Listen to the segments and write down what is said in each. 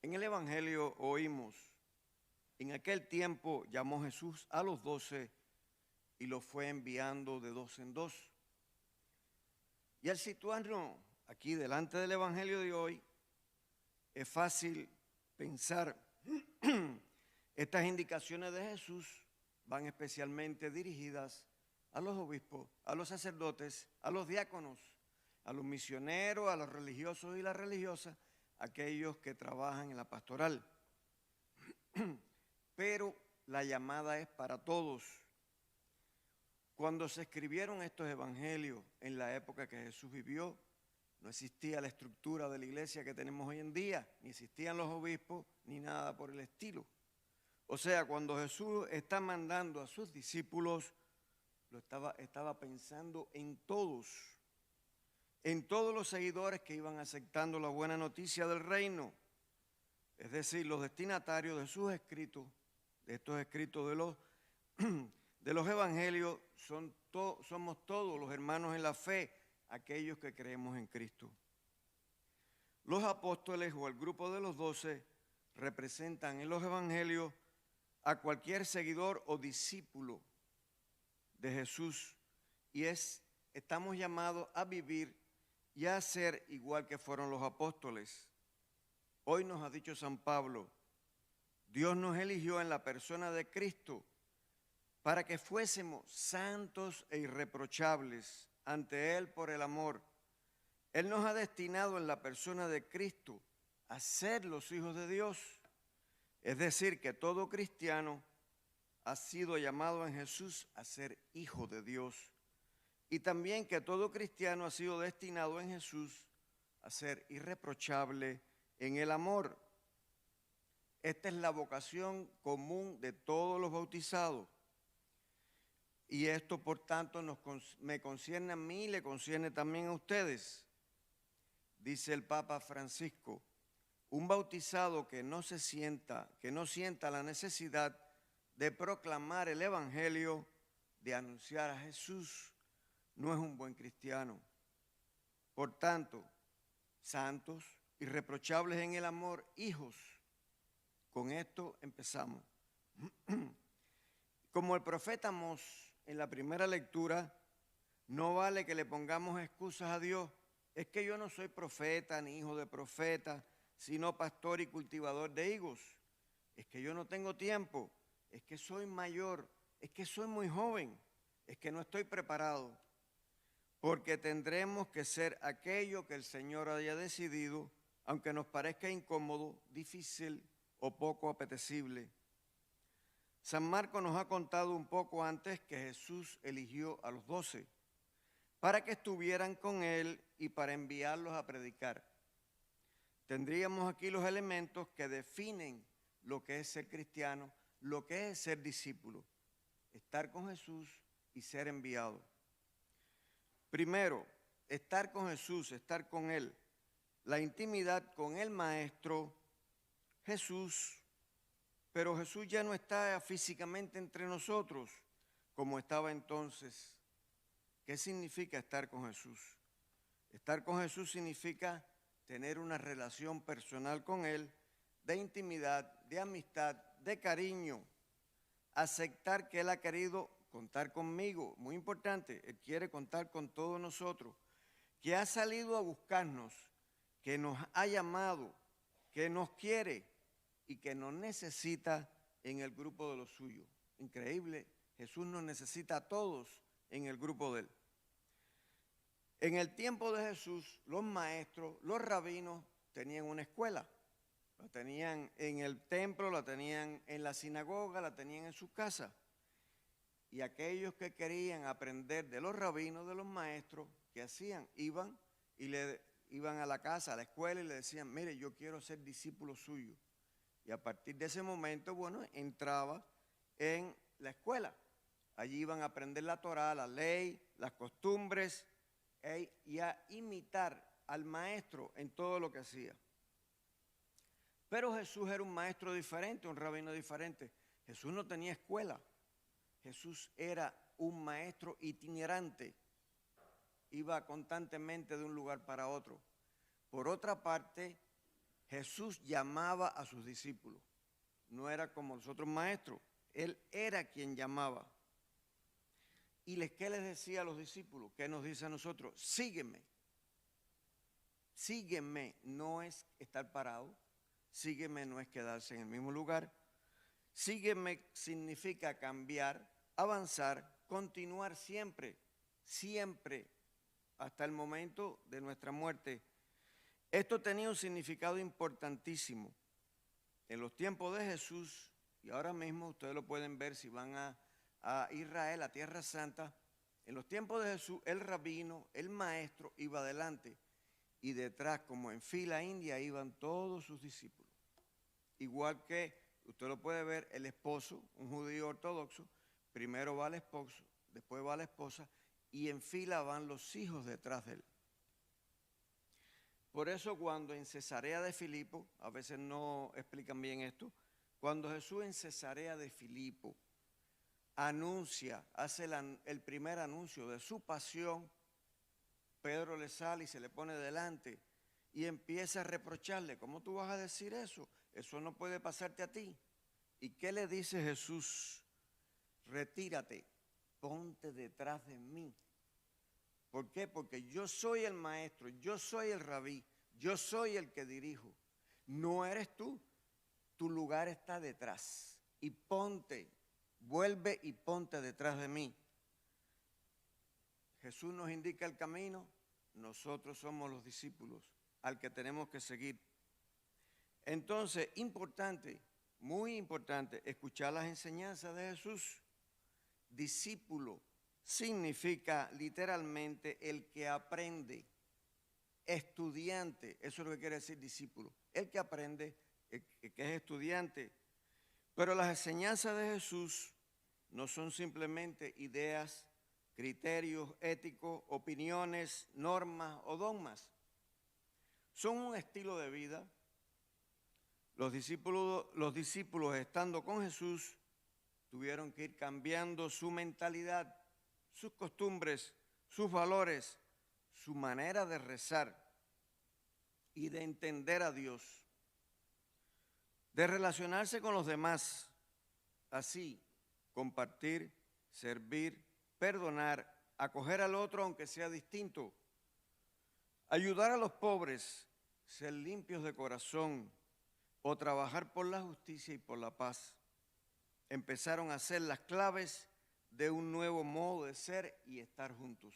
En el Evangelio oímos, en aquel tiempo llamó Jesús a los 12 y los fue enviando de dos en dos. Y al situarnos aquí delante del Evangelio de hoy, es fácil pensar, estas indicaciones de Jesús van especialmente dirigidas a los obispos, a los sacerdotes, a los diáconos, a los misioneros, a los religiosos y las religiosas, aquellos que trabajan en la pastoral. Pero la llamada es para todos. Cuando se escribieron estos evangelios en la época que Jesús vivió, no existía la estructura de la iglesia que tenemos hoy en día, ni existían los obispos, ni nada por el estilo. O sea, cuando Jesús está mandando a sus discípulos, estaba pensando en todos los seguidores que iban aceptando la buena noticia del reino. Es decir, los destinatarios de sus escritos, de estos escritos de los evangelios, somos todos los hermanos en la fe, aquellos que creemos en Cristo. Los apóstoles o el grupo de los 12 representan en los evangelios a cualquier seguidor o discípulo de Jesús y estamos llamados a vivir y a ser igual que fueron los apóstoles. Hoy nos ha dicho San Pablo, Dios nos eligió en la persona de Cristo para que fuésemos santos e irreprochables ante Él por el amor. Él nos ha destinado en la persona de Cristo a ser los hijos de Dios. Es decir, que todo cristiano ha sido llamado en Jesús a ser hijo de Dios. Y también que todo cristiano ha sido destinado en Jesús a ser irreprochable en el amor. Esta es la vocación común de todos los bautizados. Y esto, por tanto, me concierne a mí y le concierne también a ustedes. Dice el Papa Francisco, un bautizado que no sienta la necesidad de proclamar el Evangelio, de anunciar a Jesús, no es un buen cristiano. Por tanto, santos, irreprochables en el amor, hijos. Con esto empezamos. Como el profeta Amós en la primera lectura, no vale que le pongamos excusas a Dios. Es que yo no soy profeta ni hijo de profeta, sino pastor y cultivador de higos. Es que yo no tengo tiempo, es que soy mayor, es que soy muy joven, es que no estoy preparado. Porque tendremos que ser aquello que el Señor haya decidido, aunque nos parezca incómodo, difícil o poco apetecible. San Marcos nos ha contado un poco antes que Jesús eligió a los 12 para que estuvieran con Él y para enviarlos a predicar. Tendríamos aquí los elementos que definen lo que es ser cristiano, lo que es ser discípulo, estar con Jesús y ser enviado. Primero, estar con Jesús, estar con Él, la intimidad con el Maestro Jesús, pero Jesús ya no está físicamente entre nosotros como estaba entonces. ¿Qué significa estar con Jesús? Estar con Jesús significa tener una relación personal con Él, de intimidad, de amistad, de cariño, aceptar que Él ha querido contar conmigo, muy importante, Él quiere contar con todos nosotros, que ha salido a buscarnos, que nos ha llamado, que nos quiere y que nos necesita en el grupo de los suyos. Increíble, Jesús nos necesita a todos en el grupo de Él. En el tiempo de Jesús, los maestros, los rabinos tenían una escuela. La tenían en el templo, la tenían en la sinagoga, la tenían en su casa. Y aquellos que querían aprender de los rabinos, de los maestros, ¿qué hacían? Iban a la casa, a la escuela y le decían, mire, yo quiero ser discípulo suyo. Y a partir de ese momento, bueno, entraba en la escuela. Allí iban a aprender la Torá, la ley, las costumbres y a imitar al maestro en todo lo que hacía. Pero Jesús era un maestro diferente, un rabino diferente. Jesús no tenía escuela. Jesús era un maestro itinerante. Iba constantemente de un lugar para otro. Por otra parte, Jesús llamaba a sus discípulos. No era como los otros maestros. Él era quien llamaba. ¿Y qué les decía a los discípulos? ¿Qué nos dice a nosotros? Sígueme. Sígueme no es estar parado. Sígueme no es quedarse en el mismo lugar. Sígueme significa cambiar, avanzar, continuar siempre, siempre, hasta el momento de nuestra muerte. Esto tenía un significado importantísimo. En los tiempos de Jesús, y ahora mismo ustedes lo pueden ver si van a Israel, a Tierra Santa, en los tiempos de Jesús, el rabino, el maestro, iba adelante y detrás, como en fila india, iban todos sus discípulos. Igual que, usted lo puede ver, el esposo, un judío ortodoxo, primero va el esposo, después va la esposa, y en fila van los hijos detrás de él. Por eso cuando en Cesarea de Filipo, a veces no explican bien esto, cuando Jesús en Cesarea de Filipo anuncia, hace el primer anuncio de su pasión, Pedro le sale y se le pone delante y empieza a reprocharle, ¿cómo tú vas a decir eso? Eso no puede pasarte a ti. ¿Y qué le dice Jesús? Retírate, ponte detrás de mí. ¿Por qué? Porque yo soy el maestro, yo soy el rabí, yo soy el que dirijo. No eres tú, tu lugar está detrás. Y ponte, vuelve y ponte detrás de mí. Jesús nos indica el camino, nosotros somos los discípulos al que tenemos que seguir. Entonces, importante, muy importante, escuchar las enseñanzas de Jesús. Discípulo significa literalmente el que aprende, estudiante, eso es lo que quiere decir discípulo, el que aprende, el que es estudiante. Pero las enseñanzas de Jesús no son simplemente ideas, criterios éticos, opiniones, normas o dogmas. Son un estilo de vida. Los discípulos estando con Jesús tuvieron que ir cambiando su mentalidad, sus costumbres, sus valores, su manera de rezar y de entender a Dios, de relacionarse con los demás, así compartir, servir, perdonar, acoger al otro aunque sea distinto, ayudar a los pobres, ser limpios de corazón o trabajar por la justicia y por la paz. Empezaron a ser las claves de un nuevo modo de ser y estar juntos.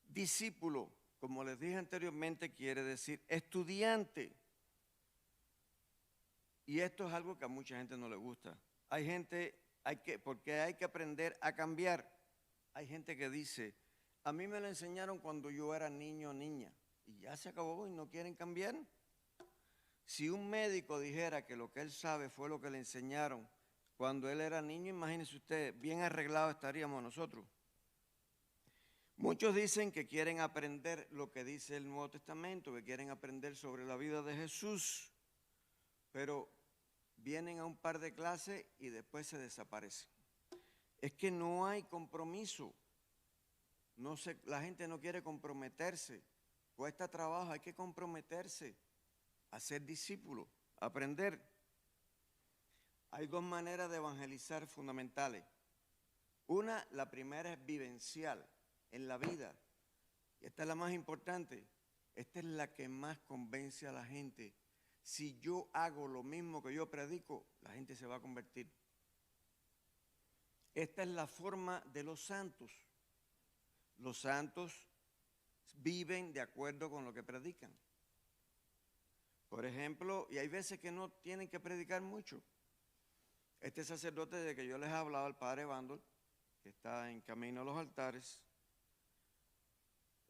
Discípulo, como les dije anteriormente, quiere decir estudiante. Y esto es algo que a mucha gente no le gusta. Hay gente, porque hay que aprender a cambiar. Hay gente que dice, a mí me lo enseñaron cuando yo era niño o niña, y ya se acabó y no quieren cambiar. Si un médico dijera que lo que él sabe fue lo que le enseñaron cuando él era niño, imagínense usted, bien arreglados estaríamos nosotros. Muchos dicen que quieren aprender lo que dice el Nuevo Testamento, que quieren aprender sobre la vida de Jesús, pero vienen a un par de clases y después se desaparecen. Es que no hay compromiso. La gente no quiere comprometerse. Cuesta trabajo, hay que comprometerse a ser discípulo, a aprender. Hay dos maneras de evangelizar fundamentales. La primera es vivencial, en la vida. Y esta es la más importante. Esta es la que más convence a la gente. Si yo hago lo mismo que yo predico, la gente se va a convertir. Esta es la forma de los santos. Los santos viven de acuerdo con lo que predican. Por ejemplo, y hay veces que no tienen que predicar mucho. Este sacerdote de que yo les he hablado, el padre Bandol, que está en camino a los altares,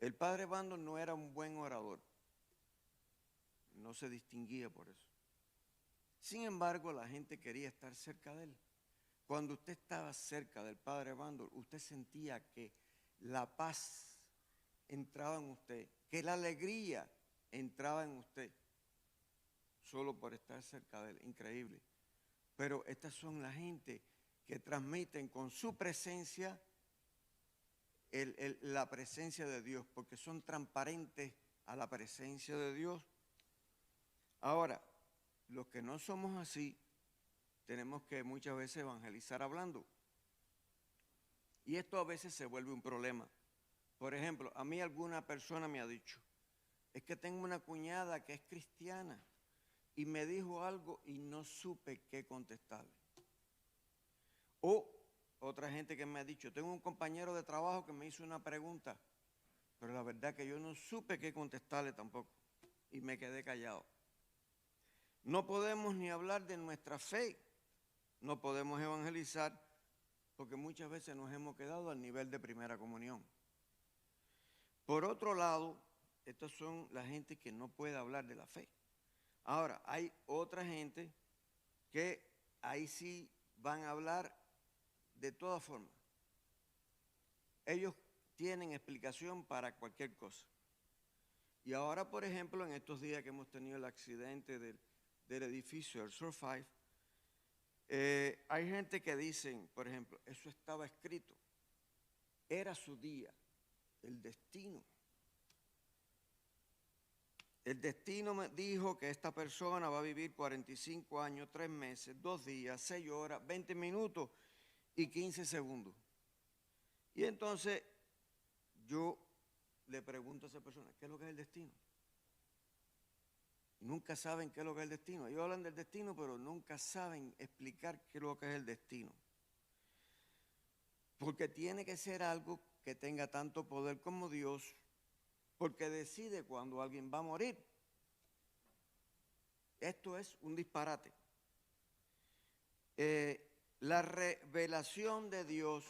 el padre Bandol no era un buen orador. No se distinguía por eso. Sin embargo, la gente quería estar cerca de él. Cuando usted estaba cerca del padre Bandol, usted sentía que la paz entraba en usted, que la alegría entraba en usted, solo por estar cerca de él. Increíble. Pero estas son la gente que transmiten con su presencia la presencia de Dios, porque son transparentes a la presencia de Dios. Ahora, los que no somos así, tenemos que muchas veces evangelizar hablando. Y esto a veces se vuelve un problema. Por ejemplo, a mí alguna persona me ha dicho, es que tengo una cuñada que es cristiana y me dijo algo y no supe qué contestarle. O otra gente que me ha dicho, tengo un compañero de trabajo que me hizo una pregunta, pero la verdad que yo no supe qué contestarle tampoco y me quedé callado. No podemos ni hablar de nuestra fe, no podemos evangelizar porque muchas veces nos hemos quedado al nivel de primera comunión. Por otro lado, estas son la gente que no puede hablar de la fe. Ahora, hay otra gente que ahí sí van a hablar de todas formas. Ellos tienen explicación para cualquier cosa. Y ahora, por ejemplo, en estos días que hemos tenido el accidente del edificio, el Sur 5, hay gente que dicen, por ejemplo, eso estaba escrito, era su día, el destino. El destino me dijo que esta persona va a vivir 45 años, 3 meses, 2 días, 6 horas, 20 minutos y 15 segundos. Y entonces yo le pregunto a esa persona, ¿qué es lo que es el destino? Nunca saben qué es lo que es el destino. Ellos hablan del destino, pero nunca saben explicar qué es lo que es el destino. Porque tiene que ser algo que tenga tanto poder como Dios, porque decide cuándo alguien va a morir. Esto es un disparate. La revelación de Dios,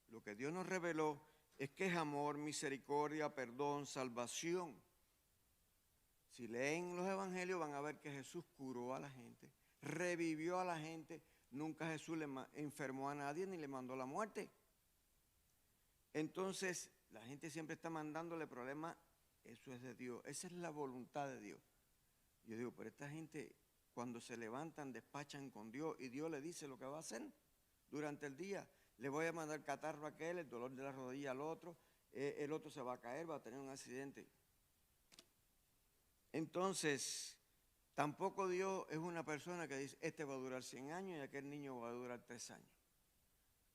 lo que Dios nos reveló, es que es amor, misericordia, perdón, salvación. Si leen los evangelios van a ver que Jesús curó a la gente, revivió a la gente, nunca Jesús le enfermó a nadie ni le mandó la muerte. Entonces, la gente siempre está mandándole problemas, eso es de Dios, esa es la voluntad de Dios. Yo digo, pero esta gente cuando se levantan despachan con Dios y Dios le dice lo que va a hacer durante el día. Le voy a mandar catarro a aquel, el dolor de la rodilla al otro, el otro se va a caer, va a tener un accidente. Entonces, tampoco Dios es una persona que dice, este va a durar 100 años y aquel niño va a durar 3 años.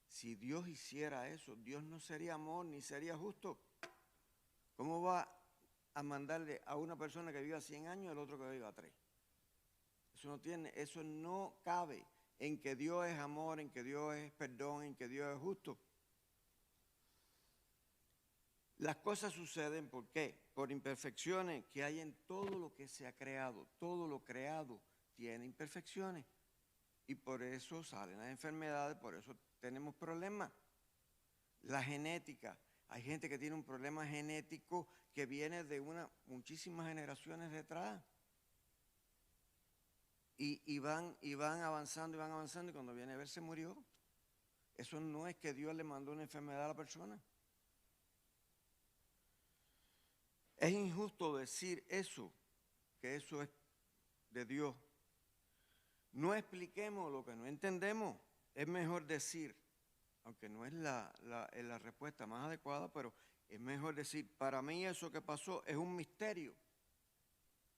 Si Dios hiciera eso, Dios no sería amor ni sería justo. ¿Cómo va a mandarle a una persona que viva 100 años y al otro que viva 3? Eso no cabe en que Dios es amor, en que Dios es perdón, en que Dios es justo. Las cosas suceden, ¿por qué? Por imperfecciones que hay en todo lo que se ha creado. Todo lo creado tiene imperfecciones. Y por eso salen las enfermedades, por eso tenemos problemas. La genética. Hay gente que tiene un problema genético que viene de muchísimas generaciones detrás. Y van avanzando y cuando viene a ver se murió. Eso no es que Dios le mandó una enfermedad a la persona. Es injusto decir eso, que eso es de Dios. No expliquemos lo que no entendemos. Es mejor decir, aunque no es la respuesta más adecuada, pero es mejor decir, para mí eso que pasó es un misterio.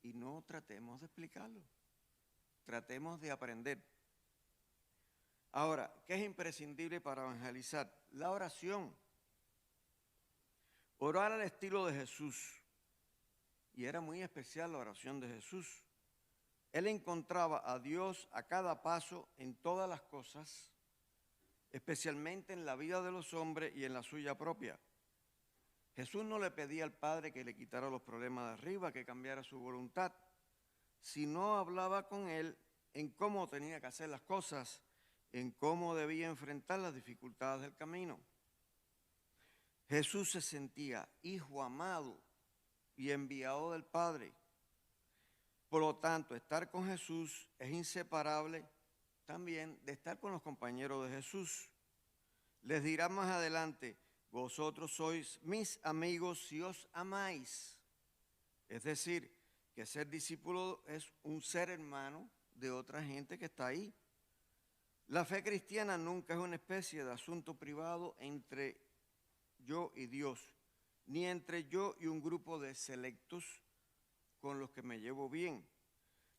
Y no tratemos de explicarlo. Tratemos de aprender. Ahora, ¿qué es imprescindible para evangelizar? La oración. Orar al estilo de Jesús. Y era muy especial la oración de Jesús. Él encontraba a Dios a cada paso en todas las cosas, especialmente en la vida de los hombres y en la suya propia. Jesús no le pedía al Padre que le quitara los problemas de arriba, que cambiara su voluntad, sino hablaba con él en cómo tenía que hacer las cosas, en cómo debía enfrentar las dificultades del camino. Jesús se sentía hijo amado y enviado del Padre. Por lo tanto, estar con Jesús es inseparable también de estar con los compañeros de Jesús. Les dirá más adelante, vosotros sois mis amigos si os amáis. Es decir, que ser discípulo es un ser hermano de otra gente que está ahí. La fe cristiana nunca es una especie de asunto privado entre yo y Dios, ni entre yo y un grupo de selectos con los que me llevo bien.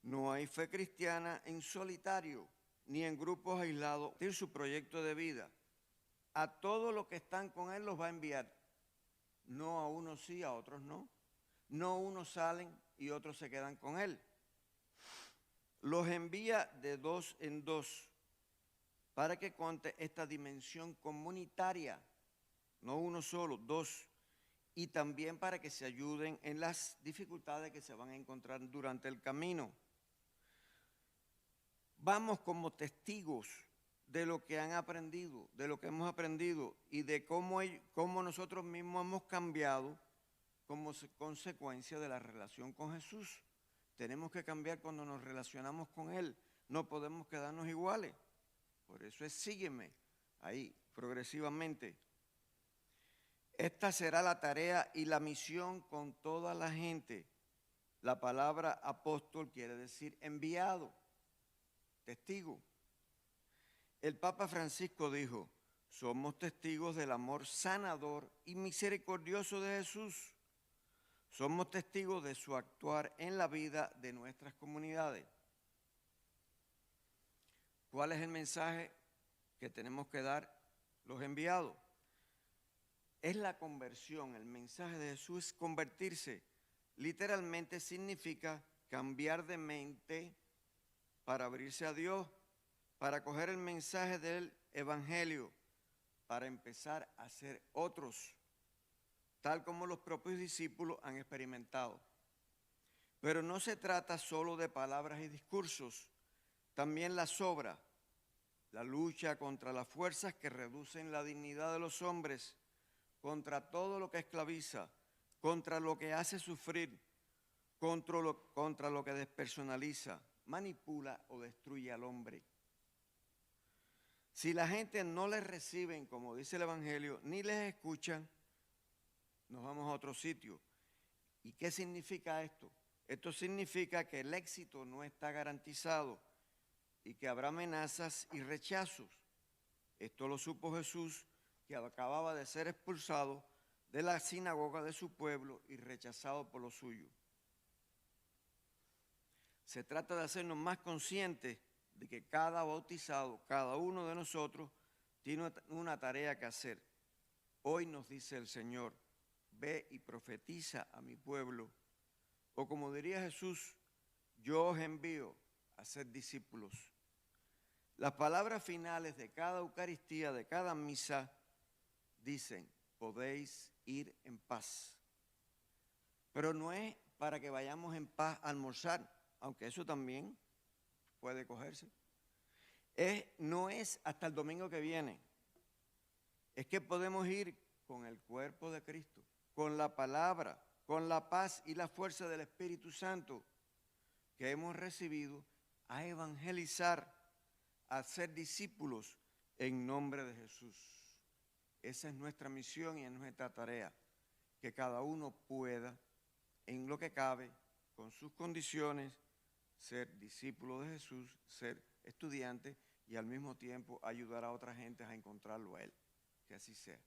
No hay fe cristiana en solitario, ni en grupos aislados. Tiene su proyecto de vida. A todos los que están con Él los va a enviar. No a unos sí, a otros no. No unos salen y otros se quedan con Él. Los envía de dos en dos para que conte esta dimensión comunitaria. No uno solo, dos. Y también para que se ayuden en las dificultades que se van a encontrar durante el camino. Vamos como testigos de lo que han aprendido, de lo que hemos aprendido y de cómo nosotros mismos hemos cambiado como consecuencia de la relación con Jesús. Tenemos que cambiar cuando nos relacionamos con Él. No podemos quedarnos iguales. Por eso es sígueme ahí, progresivamente. Esta será la tarea y la misión con toda la gente. La palabra apóstol quiere decir enviado, testigo. El Papa Francisco dijo, somos testigos del amor sanador y misericordioso de Jesús. Somos testigos de su actuar en la vida de nuestras comunidades. ¿Cuál es el mensaje que tenemos que dar los enviados? Es la conversión. El mensaje de Jesús es convertirse. Literalmente significa cambiar de mente para abrirse a Dios, para coger el mensaje del Evangelio, para empezar a ser otros, tal como los propios discípulos han experimentado. Pero no se trata solo de palabras y discursos, también las obras, la lucha contra las fuerzas que reducen la dignidad de los hombres, contra todo lo que esclaviza, contra lo que hace sufrir, contra lo que despersonaliza, manipula o destruye al hombre. Si la gente no les reciben, como dice el Evangelio, ni les escuchan, nos vamos a otro sitio. ¿Y qué significa esto? Esto significa que el éxito no está garantizado y que habrá amenazas y rechazos. Esto lo supo Jesús, que acababa de ser expulsado de la sinagoga de su pueblo y rechazado por los suyos. Se trata de hacernos más conscientes de que cada bautizado, cada uno de nosotros, tiene una tarea que hacer. Hoy nos dice el Señor, ve y profetiza a mi pueblo. O como diría Jesús, yo os envío a ser discípulos. Las palabras finales de cada Eucaristía, de cada misa, dicen, podéis ir en paz. Pero no es para que vayamos en paz a almorzar, aunque eso también puede cogerse. No es hasta el domingo que viene. Es que podemos ir con el cuerpo de Cristo, con la palabra, con la paz y la fuerza del Espíritu Santo que hemos recibido a evangelizar, a ser discípulos en nombre de Jesús. Esa es nuestra misión y es nuestra tarea, que cada uno pueda, en lo que cabe, con sus condiciones, ser discípulo de Jesús, ser estudiante y al mismo tiempo ayudar a otra gente a encontrarlo a Él. Que así sea.